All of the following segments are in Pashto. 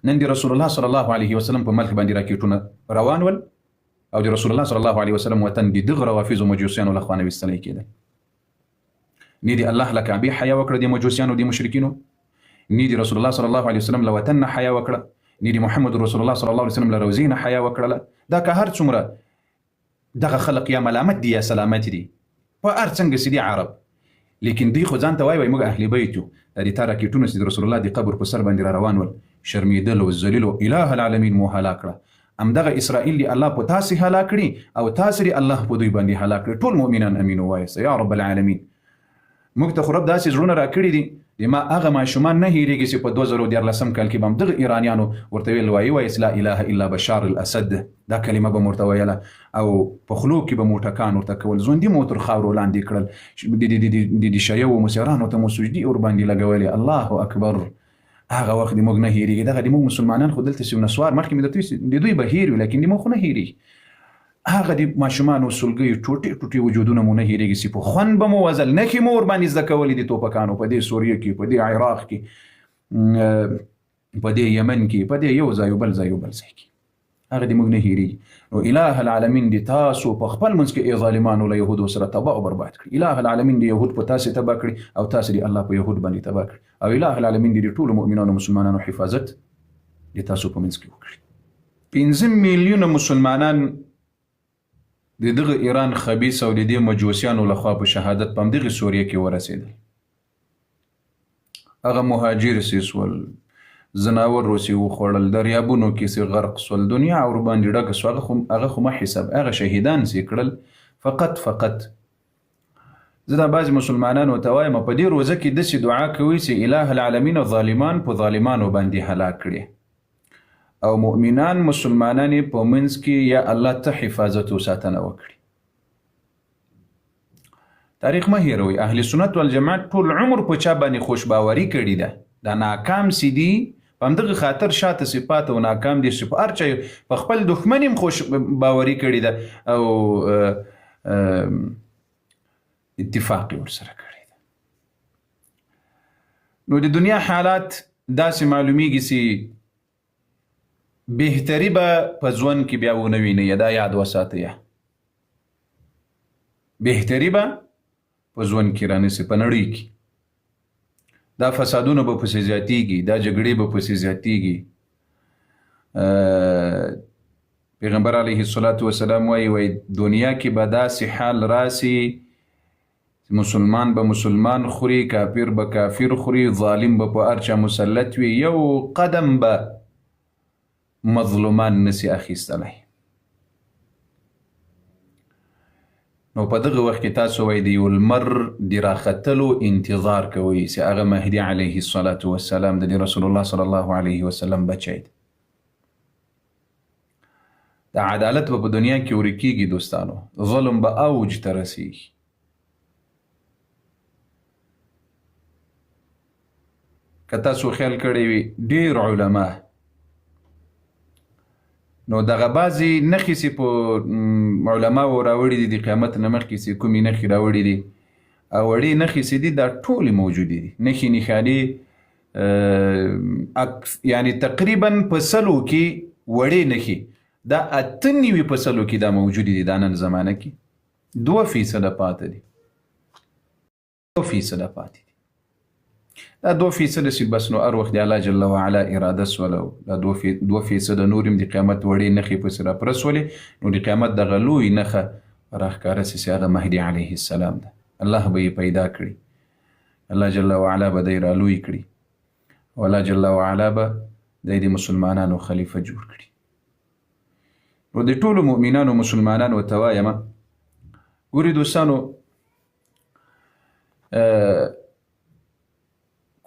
نن د رسول الله صلی الله علیه وسلم په ملک باندې راکېټونه روان ول او د رسول الله صلی الله علیه وسلم وطن د دغه روافضو مجوسیانو لخوا نه ویستلی کېدل. نه د الله له کعبې حیا وکړه د مجوسیانو د مشرکینو، نه د رسول الله صلی الله علیه وسلم له وطن نه حیا وکړه، نه د محمد رسول الله صلی الله علیه وسلم له روضې نه حیا وکړله. دا که هر څومره دغه خلق یا ملامت دي یا سلامت دي په هر څنګه چې دي عرب، لیکن دوی خو ځان ته وایي موږ اهل بیت یو. د دې تا راکېټونه چې د رسول الله د قبر په سر باندې را روان ول، شرمېدل او ذلیل او اله العالمین مو هلاک کړه. همدغه اسرائیل دی الله په تاسې هلاک کړي او تاسې دی الله په دوی باندې هلاک کړي. ټول مؤمنان امین ووایسته یا رب العالمین. موږ ته خو رب داسې زړونه راکړي دي د ما هغه ماشومان نه هېرېږي چې په 2014 کال کې به همدغه ایرانیانو ورته ویل وایست لا اله الا بشار الاسد، دا کلمه به مو ورته ویله او په خولو کې به مو ټکان ورته کول، ژوندي مو تر خاورو لاندې کړل، د شیو مسیرانو ته مو سجدي ورباندې لګولې. الله اکبر. هغه وخت د موږ نه هېرېږي. دغه د موږ مسلمانان خو دلته چې نسوار مخکې مې درته د دوی به هېر وي، لیکن د موږ خو نه هېرېږي. هغه د ماشومانو سلګیو ټوټې ټوټې وجودونه مو نه هېرېږي چې په خوند به مو وزل نښې مو ورباندې زده کولې د توپکانو په دې سوریه کې، په دې عراق کې، په دې یمن کې، په دې یو ځای بل ځای بل ځای کې. هغه د موږ نه هېرېږي. نو اله العالمین د تاسو په خپل منځ کې ظالمانو له یهودو سره تباه او برباد کړي. اله العالمین د یهود په تاسې تباه کړي او تاسې د الله په یهود باندې تباه کړي. او اله العالمین د ټولو مؤمنانو مسلمانانو حفاظت د تاسو په منځ کې وکړي. 15 میلیونه مسلمانان د دغه ایران خبیث او د دې مجوسیانو لخوا په شهادت په همدغه سوریه کې ورسېدل. هغه مهاجر سې سول، زناور روسي وخوړل، دریابونو کې سې غرق سول، دنیا ورباندې ډکه سوه. هغه خو ما حساب هغه شهیدان سې کړل. فقط زه دا بعضې مسلمانانو ته وایم په دې روزه کې داسې دعا کوي چې اله العالمین ظالمان په ظالمانو باندې هلاک کړي او مؤمنان مسلمانان په منځ کې یا الله ته حفاظت او ساتنه وکړي. تاریخ مه هېروئ، اهل سنت والجماعت ټول عمر په چا باندې خوشباوري کړې ده. دا ناکام سي دي په همدغه خاطر شاته صفات او ناکام دي چې په هر چا په خپل دښمن هم خوشباوري کړې ده او اتفاق ورسره کړی ده. نو د دنیا حالات داسې معلومیږي چې بهتري به په ژوند کې بیا ونه وینئ. دا یاد وساتئ، بهتري به په ژوند کې رانیسي. په نړۍ کې دا فسادونه به پسې زیاتېږي، دا جګړې به پسې زیاتېږي. پیغمبر علیه الصلاة والسلام وایي دنیا کې به داسې حال راسي مسلمان به مسلمان خوري، کافر به کافر خوري، ظالم به په هر چا مسلط وي، یو قدم به مظلومان نسی اخیستلی. نو په دغه وخت کې تاسو وایي د یو لمر د راختلو انتظار کوئ چې هغه مهدي علیه الصلاة والسلام د رسول الله صلی الله علیه وسلم بچی دی. د عدالت به په دنیا کې ورکیږي دوستانو، ظلم به اوج ته رسیږي. که تاسو خیال کړی وي ډېر علما نو دغه بعضې نښې چې په علماو راوړي دي د قیامت نه مخکې چې کومې نښې راوړي دي او وړې نښې چې دي دا ټولې موجودې دي. نښې نښانې یعنی تقریبا په 100 کې وړې نښې دا 98 په 100 کې دا موجودې دي. دا نن زمانه کې 2% پاته دي، 2% پاتې دي. دا 2% چې بس نو هر وخت د الله جل وعلا اراده سوله دا 2% نور هم د قیامت وړې نښې پسې راپرسولې. نو د قیامت دغه لوی نښه راښکاره سي چې هغه مهدي علیه السلام ده. الله به یې پیدا کړي، الله جل وعلا به دی رالوی کړي او الله جل وعلا به دی د مسلمانانو خلیفه جوړ کړي. نو د ټولو مؤمنانو مسلمانانو ته وایم ګورئ دوستانو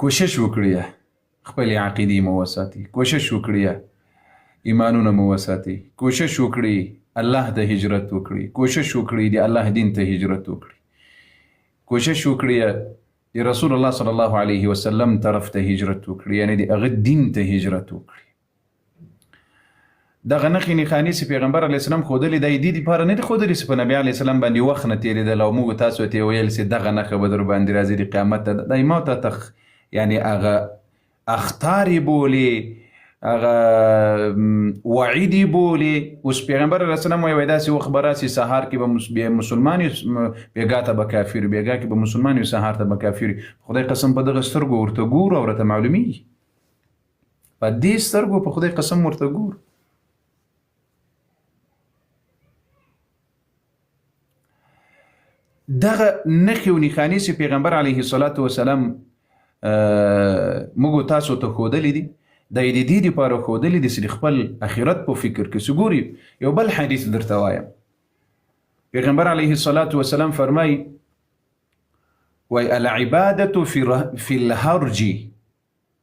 کوشش وکړئ خپلې عقیدې مو وساتئ، کوشش وکړئ ایمانونه مو وساتئ، کوشش وکړئ الله ته هجرت وکړئ، کوشش وکړئ د الله دین ته هجرت وکړئ، کوشش وکړئ د رسول الله صلی الله علیه وسلم طرف ته هجرت وکړئ، یعنی د هغه دین ته هجرت وکړئ. دغه نښې نښانې چې پیغمبر علیه السلام ښودلې دا یې دې دپاره نه دي ښودلې چې په نبي علیه السلام باندې وخت نه تېرېدل او موږ تاسو ته یې ویل چې دغه نښه به در باندې راځي د قیامت ته. دا ما ته یعنی هغه اخطار یې بولې هغه وعیدی بولي. اوس پیغمبر علیه السلام وایي داسې وخت به راسي سهار کې به مسلمان وي بېګا ته به کافر وي، بېګا کې به مسلمان وي سهار ته به کافر وي. خدای قسم په دغه سترګو ورته ګورو او راته معلومیږي، په دې سترګو په خدای قسم ورته ګورو. دغه نښې او نښانې چې پیغمبر علیه الصلاة وسلام موږ تاسو ته ښودلې دي، دا یې د دې دپاره ښودلې دي چې د خپل آخرت په فکر کې. چې ګوري یو بل حدیث درته وایم، پیغمبر علیه الصلاة وسلام فرمایي وایي العبادة في الهرج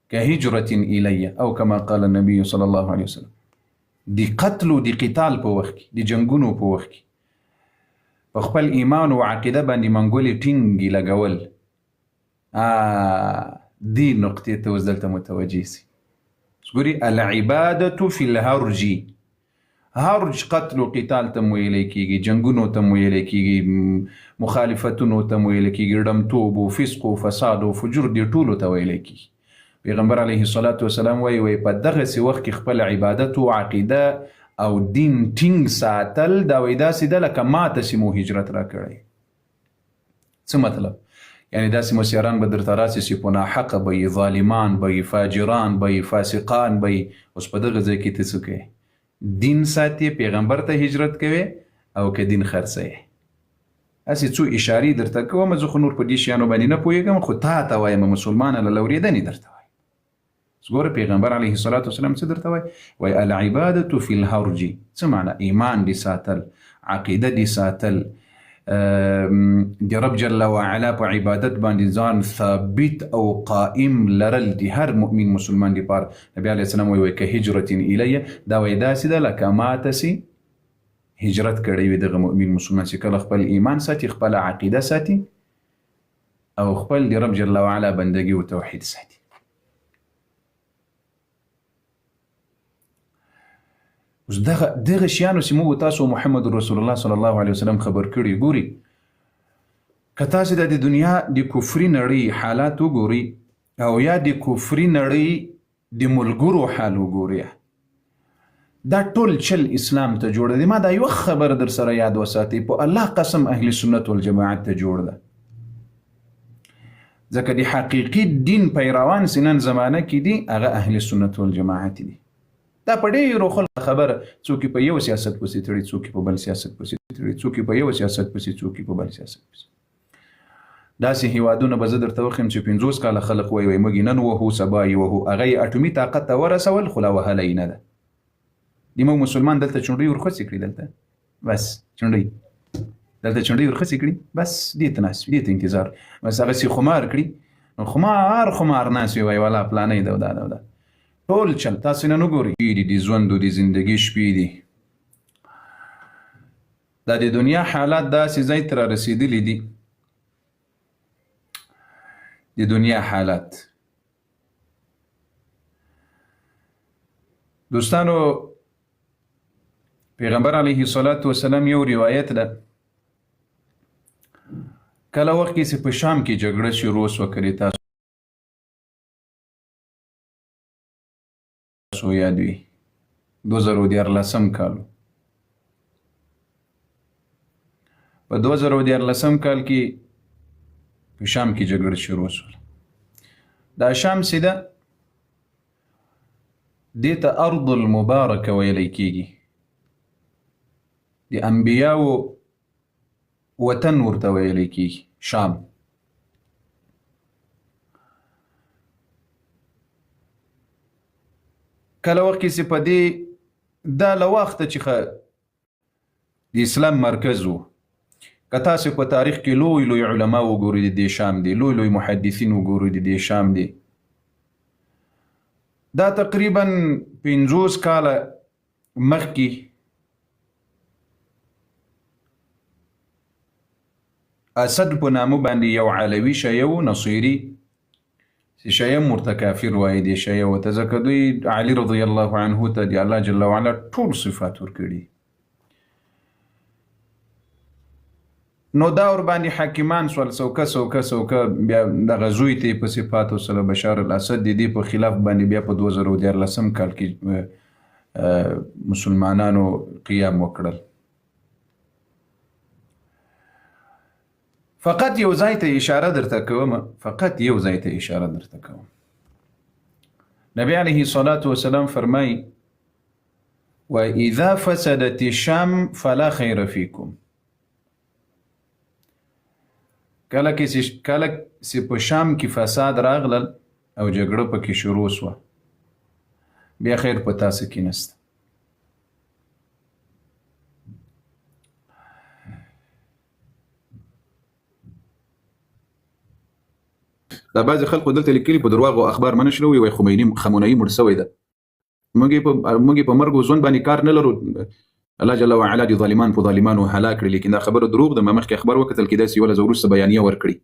كهجرة إلي او كما قال النبي صلى الله عليه وسلم. د قتل او د قتال په وخت کې، د جنګونو په وخت کې په خپل ایمان او عقیده باندې منګولې ټینګې لګول، دې نقطې ته اوس دلته متوجه سي. ګوري العبادة في الهرج، هرج قتل و قتال ته ویلی کېږي، جنګونو ته ویلی کېږي، مخالفتونو ته ویلی کېږي، ډمتوب و فسق و فساد و فجور دې ټولو ته ویلی کېږي. پیغمبر علیه الصلاة وسلام وایي په دغسې وخت کې خپل عبادت و عقیده او دین ټینګ ساتل دا وایي داسې ده لکه ماته چې مو هجرت راکړی. څه مطلب؟ یعنی داسې مسیران به درته راسي چې په ناحقه به یې ظالمان به یې فاجران به یې فاسقان به یې. اوس په دغه ځای کې ته څه کوې؟ دین ساتې، پیغمبر ته هجرت کوې او که دین خرڅوې. هسې څو اشارې درته کوم، زه خو نور په دې شیانو باندې نه پوهېږم، خو تا ته وایم مسلمانه له اورېدنې درته وایم. ګوره پیغمبر علیه الصلاة وسلام څه درته وایي العبادة في الهرج. څه معنی؟ ایمان دې ساتل، عقیده دې ساتل، د رب جل وعلا په عبادت باندې ځان ثابت او قائم لرل د هر مؤمن مسلمان لپاره. نبی علیه السلام وایي که هجرة الیه، دا وایي داسې ده لکه ماته چې هجرت کړی وي دغه مؤمن مسلمان چې کله خپل ایمان ساتي، خپل عقیده ساتي او خپل د رب جل وعلا بندګي او توحید ساتي. اوس دغه شیانو چې موږ تاسو محمد رسول الله صلی الله علیه وسلم خبر کړي. ګوري که تاسې د دنیا د کفري نړۍ حالات وګوري او یا د کفري نړۍ د ملګرو حال وګوري، دا ټول چل اسلام ته جوړ دی. ما دا یو خبره در سره یاد وساتئ، په الله قسم اهل سنت والجماعت ته جوړ ده، ځکه د حقیقي دین پیروان چې نن زمانه کې دي هغه اهل سنت والجماعت دي. دا په ډېرو خلکو خبره، څوک په یو سیاست پسې تړي، څوک په بل سیاست پسې تړي، څوک په یو سیاست پسې، څوک په بل سیاست پسې. داسې هیوادونه به زه درته وښیم چې 50 کاله خلک وایي موږ نن وهو سبا یې وهو، هغه یې اټومي طاقت ته ورسول خو لا وهلی نه ده. د موږ مسلمان دلته چونډۍ ورخوڅې کړي، دلته بس چونډۍ، دلته چونډۍ ورخوڅې کړي، بس دې ته ناست وي، دې ته انتظار، بس هغسې خمار کړي، نو خمار ناست وي، وایي والا پلانۍ ده او دا ده او دا ټول چل. تاسې نن وګورئ د ژوند او د زندګي شپې دي، دا د دنیا حالات داسې ځای ته را رسېدلي دي، د دنیا حالات. دوستانو پیغمبر علیه الصلاة وسلام یو روایت ده، کله وخت کې چې په شام کې جګړه شروع شوه، کړې تاسو یاد وي 2014 کال. په 2014 کال کې په شام کې جګړه شروع شوه. دا شام چې ده دې ته ارض المبارکه ویلی کېږي، د انبیاو وطن ورته ویلی کېږي شام. کله وخت کې چې په دې دا له وخته چې د اسلام مرکز و، که تاسې په تاریخ کې لوی لوی علما وګورئ د دې شام دی، لوی لوی محدثین وګورئ د دې شام دی. دا تقریبا 50 کاله مخکې اسد په نامه باندې یو علوي شیعه و، نصیري شیعه ورته کافر وایي د شیعه ورته، ځکه دوی علي رضی الله عنه ته د الله جل وعلا ټول صفات ورکړي. نو دا ور باندې حاکمان سول څوکه بیا دغه زوی ته په صفاتو سره بشار الاسد د دې په خلاف باندې بیا په 2014 کال کې مسلمانانو قیام وکړل. فقط یو ځای ته اشاره درته کوم. نبی علیه الصلاة والسلام فرمای وَإِذَا فَسَدَتِ الشَّامُ فَلَا خَيْرَ فِيكُمْ. کله چې په شام کې فساد راغلل او جګړه پکې شروع شوه بیا خیر په تاسو کې نشته. دا بعضې خلکو دلته لیکلي په درواغو اخبار منه شروي وایي خمیني مړ شوی ده. موږ په مرګ او ژوند باندې کار نه لرو. الله جل وعلا دي ظالمان په ظالمانو هلاک کړي، لیکن دا خبره دروغ ده. ما مخکې اخبار وکتل کې داسې یوله وروسته بیانیه ورکړي.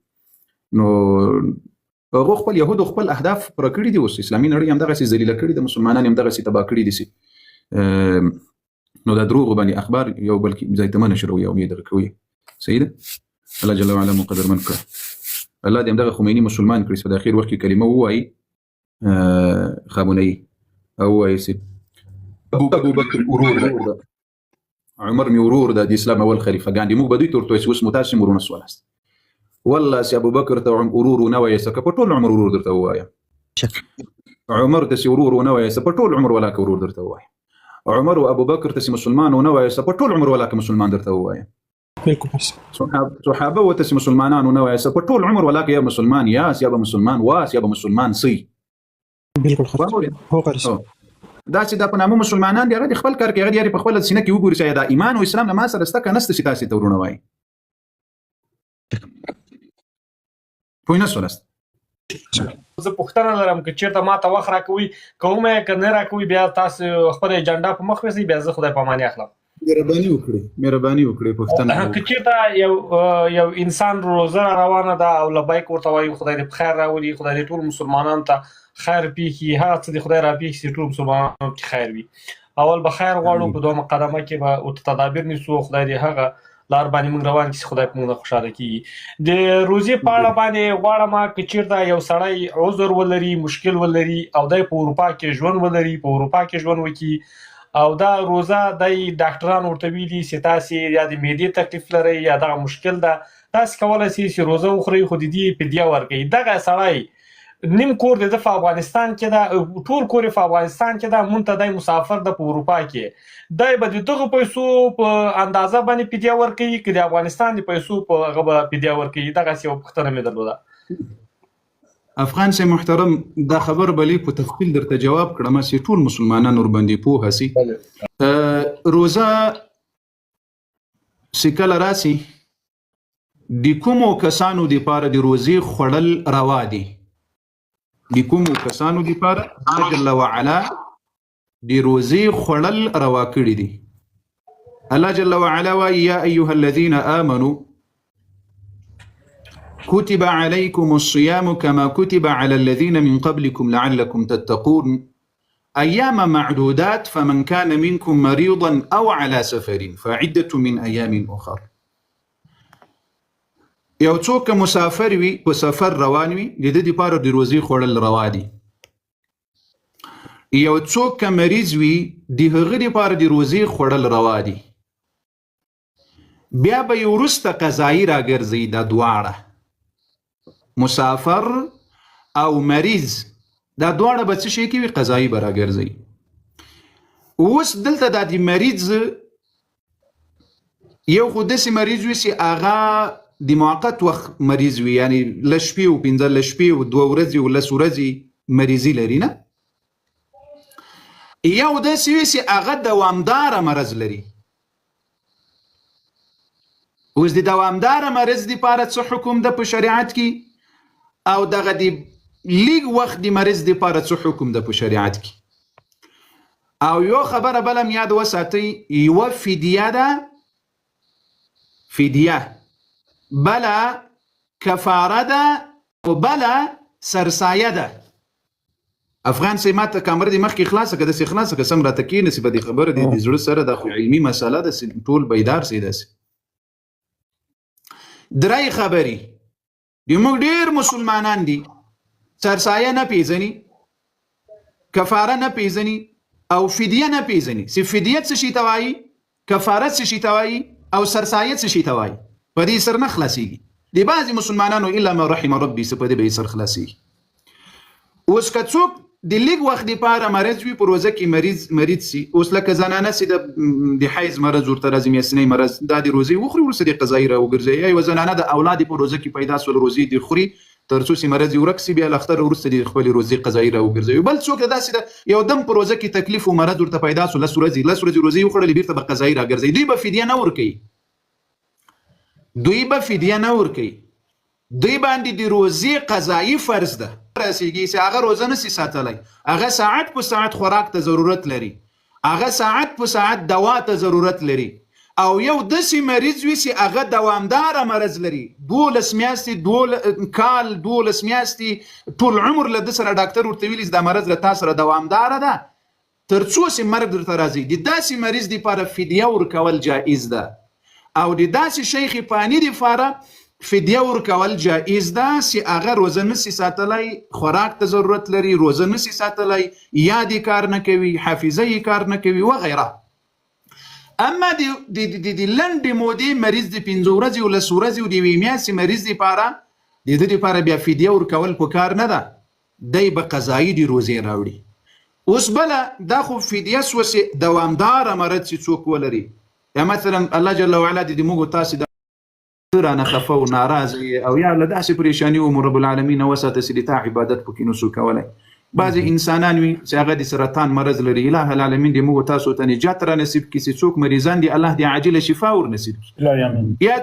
نو هغو خپل یهودو خپل اهداف پوره کړي دي. اوس اسلامي نړۍ همدغسې ذلیله کړي ده، مسلمانان همدغسې تباه کړي دي. نو دا دروغ باندې اخبار یو بلکې ځای ته مه نشروي او مې درکوي. صحیح ده. الله جل وعلا مقدرمن کړه. الله دې همدغه خمیني مسلمان کړي. په اخر وخت کې کلمه ووایي خامنه‌ای او وایي ابو بکر ورور ده، عمر مې ورور ده د اسلام اول خلیفه ګاندي. موږ به دوی ته ورته وایو اوس مو تاسې مرونه سولاست. والله چې ابو بکر ته ورور ونه وایسته که په ټول عمر ورور درته ووایم. عمر ته چې ورور ونه وایسته په ټول عمر ولاکه ورور درته ووایم. عمر او ابو بکر ته چې مسلمان ونه وایسته په ټول عمر ولاکه مسلمان درته ووایم. صحابه وته چې مسلمانان ونه وایسته په ټول عمر ولاکه یا مسلمان یاس یا به مسلمان واس یا به مسلمان سی. بالکل هو قرص دا چې دا په نامه مسلمانان دي هغه د خپل کار کې هغه یې په خپل سینه کې وګوري چې دا ایمان او اسلام نه ما سره سته که نسته چې تاسې ته ورونه وایي. پوه نه شولاست. زه پوښتنه لرم که چېرته ما ته وخت راکوي کوم یې که نه راکوي بیا تاسو خپله ایجنډا په مخ ویسئ بیا زه خدای په اماني اخلم. مهرباني وکړئ پوښتنه که چېرته یو انسان روزه روانه ده او لبیک ورته وایي خدای دې په خیر راولي، خدای دې ټول مسلمانانو ته خیر پیښي، هغه څه دې خدای راپېښي چې ټول مسلمانانو کې خیر وي. اول به خیر غواړو، په دویمه قدمه کې به ورته تدابیر نیسو، خدای دې هغه لار باندې موږ روان کړي چې خدای په موږ خوشحاله کېږي. د روزې په اړه باندې غواړم که چېرته یو سړی عذر ولري، مشکل ولري او دی په اروپا کې ژوند ولري، په اروپا کې ژوند وکړي او دا روزه دی ډاکټران ورته ویلي چې تاسې یا د معدې تکلیف لرئ یا دغه مشکل ده، تاسې کولی شئ چې روزه وخورئ خو د دې فدیه ورکوئ. دغه سړی نیم کور د په افغانستان کې ده، ټول کور په افغانستان کې ده، مونږ ته دی مسافر ده په اروپا کې، دی به د دغو پیسو په اندازه باندې فدیه ورکوي که د افغانستان د پیسو په هغه به فدیه ورکوي؟ دغسې یوه پوښتنه مې درلوده. افغان صاحب محترم دا خبر بلی په تفصیل درته جواب کړم چې ټول مسلمانان ور باندې پوه سي. روزه چې کله راسي د کومو کسانو دپاره د روزې خوړل روا دي، د کومو کسانو دپاره الله جل وعلا د روزې خوړل روا کړي دي. الله جل وعلا وایي یا ایها الذین آمنوا كتب عليكم الصيام كما كتب على الذين من قبلكم لعلكم تتقون أياما معدودات فمن كان منكم مريضا أو على سفر فعدة من أيام أخر. یو څوک مسافر وي په سفر روان وي د دې لپاره د روزې خوړل روا دي. یو څوک مریض وي د هغه لپاره د روزې خوړل روا دي. بیا به یې وروسته قضایي راګرځي. دا دواړه مسافر او مریض دا دواړه به څه شي کوي؟ قضایي به راګرځي. اوس دلته دا د مریض یو خو داسې مریض وي چې هغه د موقت وخت مریض وي، یعنی لس شپې و 15 شپې و 2 ورځې و 10 ورځې مریضي لري نه. یو داسې وي چې هغه دوامداره مرض لري. اوس د دوامداره مرض دپاره څه حکم ده په شریعت کې او دغه د لیگ وخت د مرض دپاره څه حکم ده په شریعت کې. او یو خبره بله م یاد وساتئ، یوه فدیه ده، فدیه بله کفاره ده او بله سرسایه ده. افغان صاحب ما ته کامره دې مخکې خلاصه که داسې خلاصه که سم راته کېنسي په دې خبره د زړه سره دا خو علمي مسله ده ټول بیدار سي داسې. درای خبري د موږ ډیر مسلمانان دي سرسایه نه پیژني کفاره نه پیژني او فدیه نه پیژني چې فدیه څه شي ته وایي کفاره څه شي ته وایي او سرسایه څه شي ته وایي په دې سر نه خلاصېږي د بعضې مسلمانانو الا ما رحم ربي څه په دې به یې سر خلاصېږي اوس که څوک د لږ وخت دپاره مرض وي په روزه کې مریض سي اوس لکه زنانه چې د حیض مرض ورته راځي میاشتنی مرض دا د روزې وخوري وروسته د قضایي راوګرځوي یا یوه زنانه د اولاد په روزه کې پیدا سول روزې دې خوري تر څو چې مرض یې ورک سي بیا له اختر وروسته د خپلې روزې قضایي راوګرځوي بل څوک داسې ده یو دم په روزه کې تکلیف و مرض ورته پیدا سو لس ورځې روزې وخوړلې بیرته به قضایي راګرځوي دوی به فدیه نه ورکوي دوی باندې د روزې قضایي فرض ده رسیږي چې هغه روزه نشي ساتلی هغه ساعت په ساعت خوراک ته ضرورت لري هغه ساعت په ساعت دوا ته ضرورت لري او یو داسې مریض وي چې هغه دوامداره مرض لري 12 میاشتې کال 12 میاشتې ټول عمر له ده سره ډاکټر ورته ویلي چې دا مرض له تا سره دوامداره ده تر څو چې مرګ درته راځي د داسې مریض دپاره فدیه ورکول جایز ده او د داسې شیخ پانی دپاره فدیه ورکول جایز ده چې هغه روزه نشي ساتلی خوراک ته ضرورت لري روزه نشي ساتلی یاد یې کار نه کوي حافظه یې کار نه کوي وغیره اما د لنډې مودې مریض د 5 ورځې او 10 ورځې او د یوې میاشتې مریض دپاره د ده دپاره بیا فدیه ورکول پکار نه ده دی به قضایي د روزې راوړي اوس بله دا خو فدیه سوه چې دوامداره مرض چې څوک ولري یا مثلا الله جل وعلا د موږ تاسې رانه خفه او ناراضه او یا له داسې پریشاني و رب العالمین وساته چې د تا عبادت پکې نشو کولی بعضې انسانان وي چې هغه د سرطان مرض لري اله العالمین دې موږ تاسو ته نجات را نصیب کړي چې څوک مریضان دي الله دې عاجله شفا ور نصیب کړي یا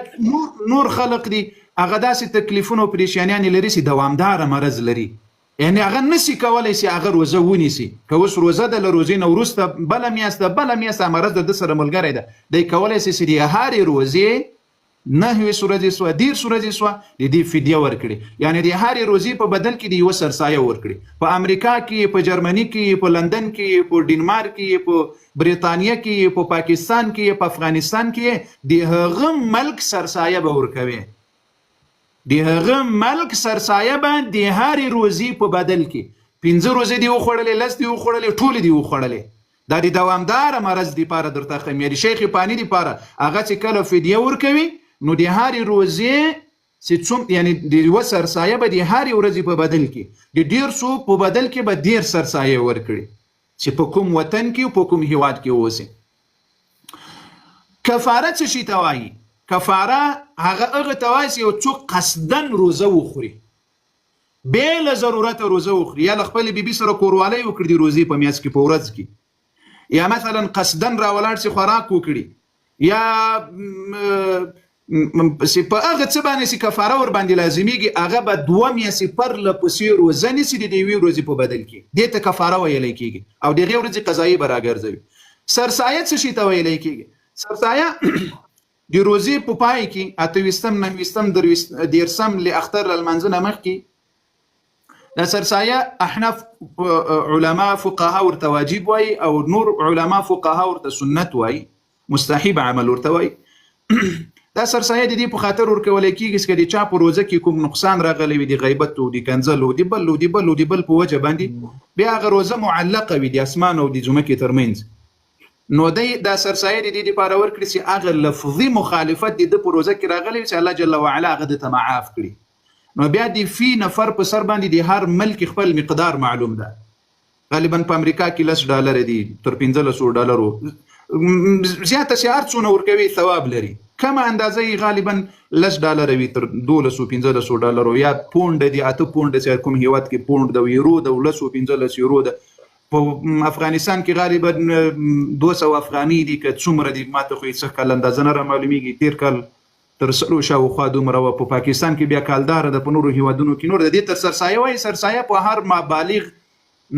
نور خلق دي هغه داسې تکلیفونه او پریشانیانې لري چې دوامداره مرض لري یعنی هغه نشي کولی چې هغه روزه ونیسي که اوس روزه ده له روزې نه وروسته بله میاشته مرض د ده سره ملګری ده دی کولی شي چې د هرې روزې 9 ورځې سوه 10 ورځې سوه د دې فدیه ورکړي یعنی د هرې روزې په بدل کې د یوه سرسایه ورکړي په امریکا کې په جرمني کې په لندن کې په ډینمارک کې په بریتانیا کې په پاکستان کې په افغانستان کې د هغه ملک سرسایه به ورکوي د هغه ملک سرسایه به د هرې روزې په بدل کې 15 روزې دي وخوړلې 10 دي وخوړلې ټولې دي وخوړلې دا د دوامداره مرض دپاره درته ښیم یا د شیخ پانی دپاره هغه چې کله فدیه ورکوي نو د هرې روزې چې څوم یعنی د یوه سرسایه به د هرې ورځې په بدل کې د 150 په بدل کې به 10 سرسایه ورکړي چې په کوم وطن کې او په کوم هیواد کې اوسي کفاره څه شي ته وایي کفاره هغه ته وایي چې یو څوک قصدن روزه وخوري بې له ضرورته روزه وخوري یا له خپلې بیبي سره کوروالی وکړي د روزې په میاشت کې په ورځ کې یا مثلا قصدن راولاړ چې خوراک وکړي یا په هغه څه باندې چې کفاره ور باندې لازمیږي هغه به 2 میاشتې پرله پسې روزه نیسي د یوې ورځې په بدل کې دې ته کفاره ویلی کېږي او د هغې ورځې قضایي به راګرځوي سرسایه څه شي ته ویلی کېږي سرسایه د روزې په پای کې 28 10 له اختر لمانځه نه مخکې دا سرسایه احناف علما فقها ورته واجب وایي او نور علما فقها ورته سنت وایي مستحب عمل ورته وایي دا سرسایه د دې په خاطر ورکولی کېږي چې د چا په روزه کې کوم نقصان راغلی وي د غیبت او د کنځل او د بل په وجه باندې بیا هغه روزه معلقه وي د اسمان او د ځمکې ترمنځ نو دا سرسایه د دې دپاره ورکړي چې هغه لفظي مخالفت د ده په روزه کې راغلی وي چې الله جل وعلا هغه ده ته معاف کړي نو بیا د فی نفر په سر باندې د هر ملک خپل مقدار معلوم ده غالبا په امریکا کې $10 دي تر $15 زیاته چې هر څونه ورکوي ثواب لري کمه اندازه یې غالبا $10 وي تر $12-15 یا پونډ دي 8 پونډ چې کوم هیواد کې پونډ د یورو د 15 یورو د په افغانستان کې غالبا 200 افغاني دي که څومره دي ماته خو هېڅ کال اندازه نه رامعلومیږي تیر کال تر 100 شاوخوا دومره وه په پاکستان کې بیا کالداره ده په نورو هیوادونو کې نور د دې تر سرسایه وایي سرسایه په هر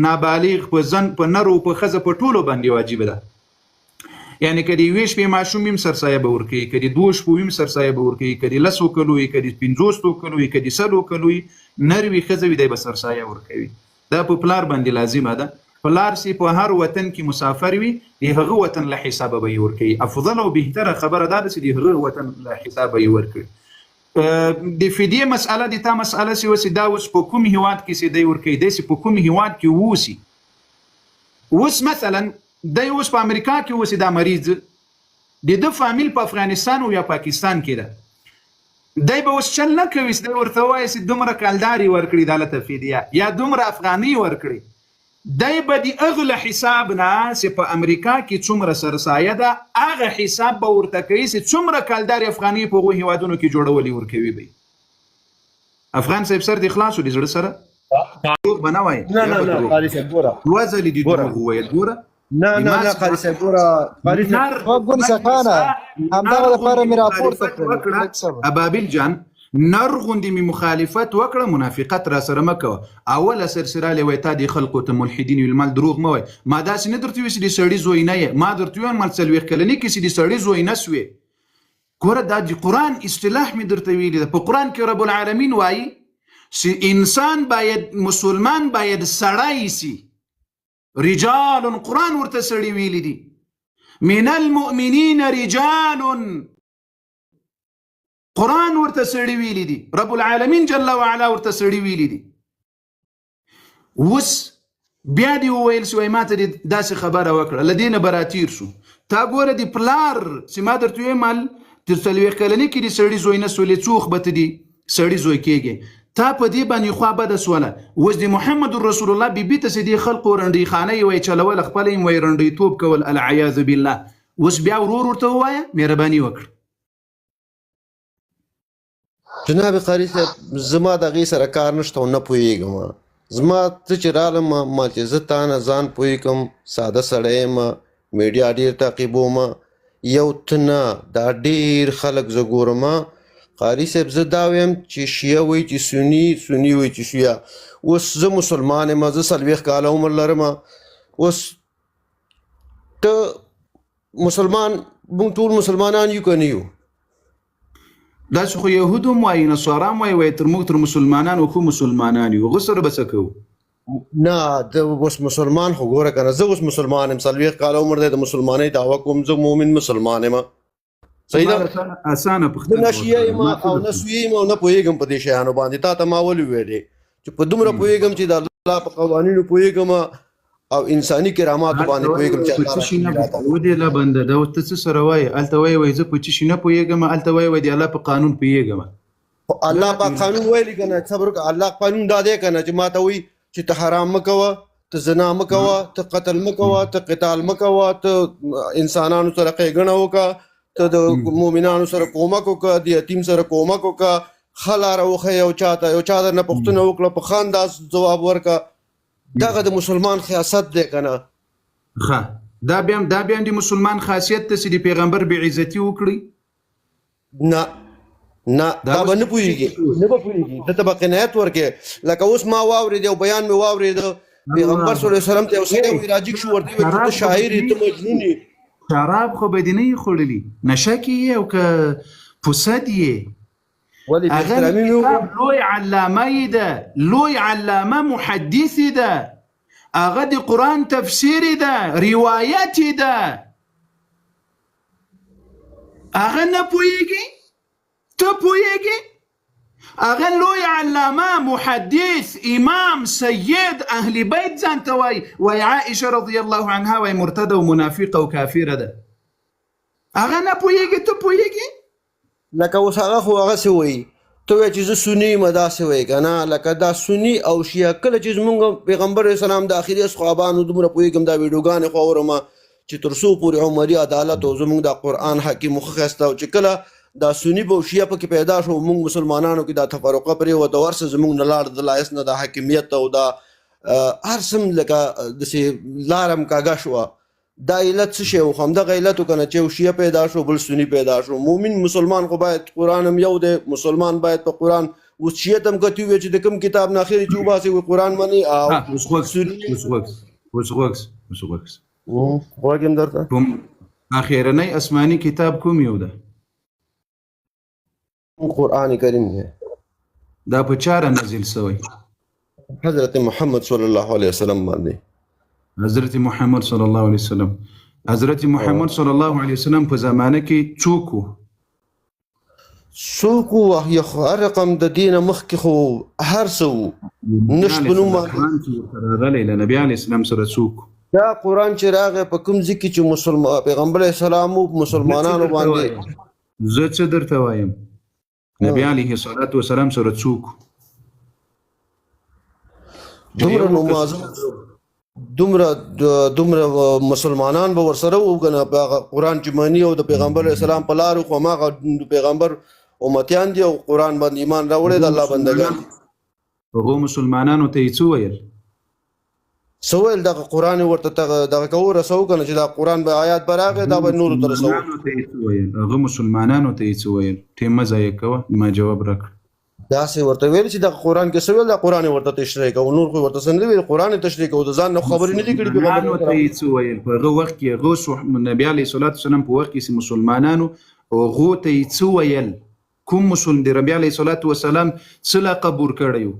نابالغ په زن په نر او په ښځه په ټولو باندې واجبه ده یعنی که د 2 شپې ماشوم وي سرسایه به ورکوي که د 2 شپو وي سرسایه به ورکوي که د 10 کلو وي که د 50 کلو وي که د 100 کلو وي نر وي ښځه وي دی به سرسایه ورکوي دا په پلار باندې لازمه ده پلار چې په هر وطن کې مسافر وي د هغه وطن له حسابه به یې ورکوي افضل او بهتره خبره دا ده چې د هغه وطن له حسابه یې ورکوي د فدیه مسأله د تا مسأله سی وسی دا اوس په کوم هیواد کې سي دی ورکی دی سي په کوم هیواد کې ووسی اوس مثلا دی اوس په امریکا کې وسی دا مریض د فامیل په افغانستان او یا پاکستان کې ده دی به اوس چل نه کوي دی ورته وایي چې دومره کلداري ورکړي دالته فدیه یا دومره افغاني ورکړي دی به د اغله حساب نه چې په امریکا کې څومره سرسایه ده هغه حساب به ورته کوي چې څومره کلداري افغاني په هغو هیوادونو کې جوړولي ورکوي به افغان صاحب سر د خلاصو د زړه سره دروغ به نه وایي نه قاري صاحب ګوره دوه ځلې دي دروغ وویل ګوره نه قاري صاحب ګوره قاري صاحب ګل سکانه همدغه لپاره مې راپورته کړل ابابیل جان نر غوندې مې مخالفت وکړه منافقت را سره مه کوه اوله سرسره لې وایي تا دې خلکو ته ملحدین ویل مال دروغ مه وایي ما داسې نه درته وایي چې د سړي زوی نه یې ما درته ووایم مال څلوېښت کلنۍ کې چې د سړي زوی نه سوې ګوره دا د قرآن اصطلاح مې درته ویلي ده په قرآن کې رب العالمین وایي چې انسان باید مسلمان باید سړی سي رجال قرآن ورته سړي ویلي دي من المؤمنین رجال قرآن ورته سړي ویلي دي رب العالمین جل وعلا ورته سړي ویلي دي اوس بیا دې وویل چې ما ته داسې خبره وکړه له دې نه به راتیر شو تا ګوره د پلار چې ما درته ویم مال تر څلوېښت کلنۍ کې د سړي زوی نه سولې څوخ به ته دي سړي زوی کېږي تا په دې باندې خوا بده سوله اوس د محمد رسول الله بیبي ته چې دې خلقو رنډۍ خانه یې وایي چلول خپله یې وایي رنډۍ توب کول العیاذ بالله اوس بیا ورور ورته ووایه مهرباني وکړه جناب قاری صاحب زما د هغې سره کار نشته او نه پوهېږم زما ته چې رالم ما چې زه تا نه ځان پوهېږم ساده سړی یم میډیا ډېر تعقیبوم یو ته نه دا ډېر خلک زه ګورم قاری صاحب زه دا ویم چې شیعه وایي چې سني سني وایي چې شیعه اوس زه مسلمان یم زه 40 کاله عمر لرم اوس ته مسلمان موږ ټول مسلمانان یو که نه یو داسې خو یهود هم وایي نصارا هم وایي تر موږ تر مسلمانانو خو مسلمانان یو هغه سره به څه کوو نه د اوس مسلمان خو ګوره که نه زه اوس مسلمان یم 40 کاله عمر دی د مسلمانۍ دعوه کوم زه مؤمن مسلمان یم صحیح ده اسانه پوښتنه نه شیعه یم او نه سوي یم او نه پوهېږم په دې شیانو باندې تا ته ما ولې ویلې چې په دومره پوهېږم چې د الله په قوانینو پوهېږم او انساني کراماتو باندې پوهېږم چې ودې لا بنده دا ته څه سره وایي هلته وایي زه په څه شي نه پوهېږم هلته وایي د الله په قانون پوهېږم الله په قانون ویلي که نه صبر وکړه الله قانون دا دی که نه چې ما ته وایي چې ته حرام مه کوه ته زنا مه کوه ته قتل مه کوه ته قتال مه کوه ته انسانانو سره ښېګڼه وکړه ته د مؤمنانو سره کومک وکړه د یتیم سره کومک وکړه ښه لاره وښیه یو چا درنه پوښتنه وکړه په ښه انداز جواب ورکړه دغه د مسلمان خیاست دی که نه ښه دا بیا د مسلمان خاصیت ته چې د پیغمبر بېعزتي وکړي نه دا به نه پوهېږي ده ته به قناعت ورکړې لکه اوس ما واورېد یو بیان مې واورېد پیغمبر صلی الله علیه وسلم ته یو سړی وایي راجګ شو ورته وایي ته شاعر یې ته مجنون یې شراب خو به دې نه یې خوړلي نشه کې یې او که پوسد یې هغه لوی علامه یې ده لوی علامه محدث یې ده هغه د قرآن تفسیر یې ده روایت یې ده هغه نه پوهېږي ته پوهېږي هغه لوی علامه محدث امام سید اهل بیت ځان ته وایي عائشه رضی الله عنها وایي مرتده او منافقه او کافره ده هغه نه پوهېږي ته پوهېږي لکه اوس هغه خو هغسې وایي ته وایې چې زه سني یم داسې وایي که نه لکه دا سني او شیعه کله چې زمونږ پیغمبر علیه السلام د آخري اصحابانو دومره پوهېږم دا ویډیوګانې خو اورم چې تر څو پورې عمري عدالت او زمونږ د قرآن حکیم مخه ښایسته او چې کله دا سني به شیعه پکې پیدا شو موږ مسلمانانو کې دا تفرقه پرېوته ورسه زموږ نه لاړ د لایس نه د حاکمیت او دا هر څه لکه داسې لاره م کاږه شوه دا علت څه شی و خو همدغه علت و که نه چې شیعه پیدا شو بل سني پیدا شو مومن مسلمان خو باید قرآن هم یو دی مسلمان باید په قرآن اوس شیعه ته هم کتي ووایي چې د کوم کتاب نه اخرې چې وباسي وایي قرآن مني او غوږ یم درته اخرنی اسماني کتاب کوم یو ده قرآن کریم دی دا په چا نازل شوی حضرت محمد صلی الله علیه وسلم باندې حضرت محمد صلی الله علیه وسلم حضرت محمد صلی الله علیه وسلم په زمانه کې څوک څوک وو هر رقم د دین مخکې خو هر څه وو نشته په نوم باندې قرآن چې ورته راغلی له نبي علیه السلام سره څوک دا قرآن چې راغی په کوم ځای کې چې پیغمبر علیه السلام وو مسلمانانو باندې زه څه درته وایم نبي علیه الصلاة والسلام سره څوک دومره نماز دومره مسلمانان به ورسره وو کنه قرآن چې مانی او د پیغمبر علیه السلام په لارو خو هغه پیغمبر امتیان دي او قرآن باندې ایمان راوړی د الله بندګان هغو مسلمانانو ته یې څه ویل څه ویل دغه قرآن ورته دغه کو رسو کنه چې دا قرآن به آیات به راغی دا به نورو ته رسو هغه مسلمانانو ته یې څه ویل ته مه ضایع کوه ما جواب راکړه داسې ورته ویل چې د قرآن کې څه ویل دا قرآن ورته تشریح کوو نور خو ورته څه نه ویل قرآن تشریح کوو د ځان نه خبرې نه دي کړي مسلمانانو ته یې څه ویل په هغه وخت کې هغه نبي علیه الصلاة والسلام په وخت کې مسلمانانو هغو ته یې څه ویل کوم مسلم دی ربي علیه الصلاة والسلام څه لقب ورکړی و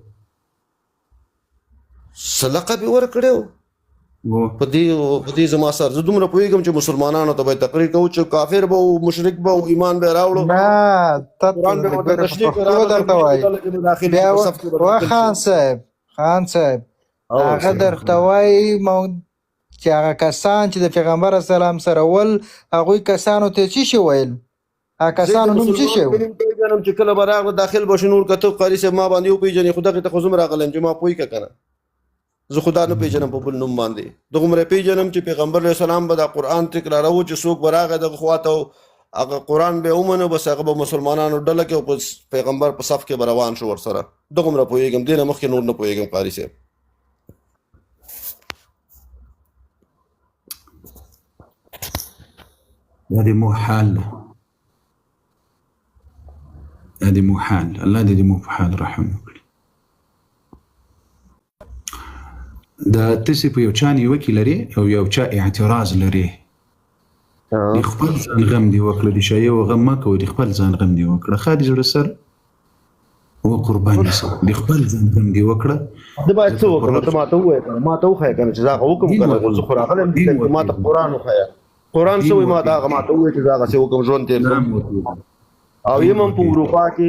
څه لقب یې ورکړی و په دې زما سر زه دومره پوهېږم چې مسلمانانو ته به تقریر کوو چې کافر به و مشرک به و ایمان به یې راوړو نه درته وایي خان صاحب هغه درته وایي چې هغه کسان چې د پیغمبر اسلام سره ول هغوی کسانو ته څه شي ویل هغه کسانو نوم څه شي پیژنم چې کله به راغله داخل به شو نور کته قاري صاحب ما باندې وپېژنې خو دغې ته خو زه هم راغلی یم چې ما پوه که که نه زه خدا نه پیژنم په بل نوم باندې دغومره پیژنم چې پیغمبر علیه السلام به دا قرآن تکراروو چې څوک به راغی دغه خواته هغه قرآن به یې ومنو بس هغه به مسلمانانو ډله کې او په پیغمبر په صف کې به روان شو ورسره دغومره پوهېږم دې نه مخکې نور نه پوهېږم قاري صاحب دا دې محال ده دا دې محال الله دې دې مو په حال رحم وکړي دا تاسې په یو چا نیوکې لري او یو چا اعتراض لري د خپل ځان غم دې وکړه د شایع و غم مه کوه د خپل ځان غم دې وکړه ښه د زړه سر وقرباني سه د خپل ځان غم دې وکړه زه باید څه وکړم ته ماته ووایې ما ته وښیه که نه چې زه هغه وکړم که نه زه خو راغلی یم چې ما ته قرآن وښیه قرآن څه وایي ما ته هغه ما ته ووایې چې زه هغسې وکړم ژوند تېر کړم او یم هم په اروپا کې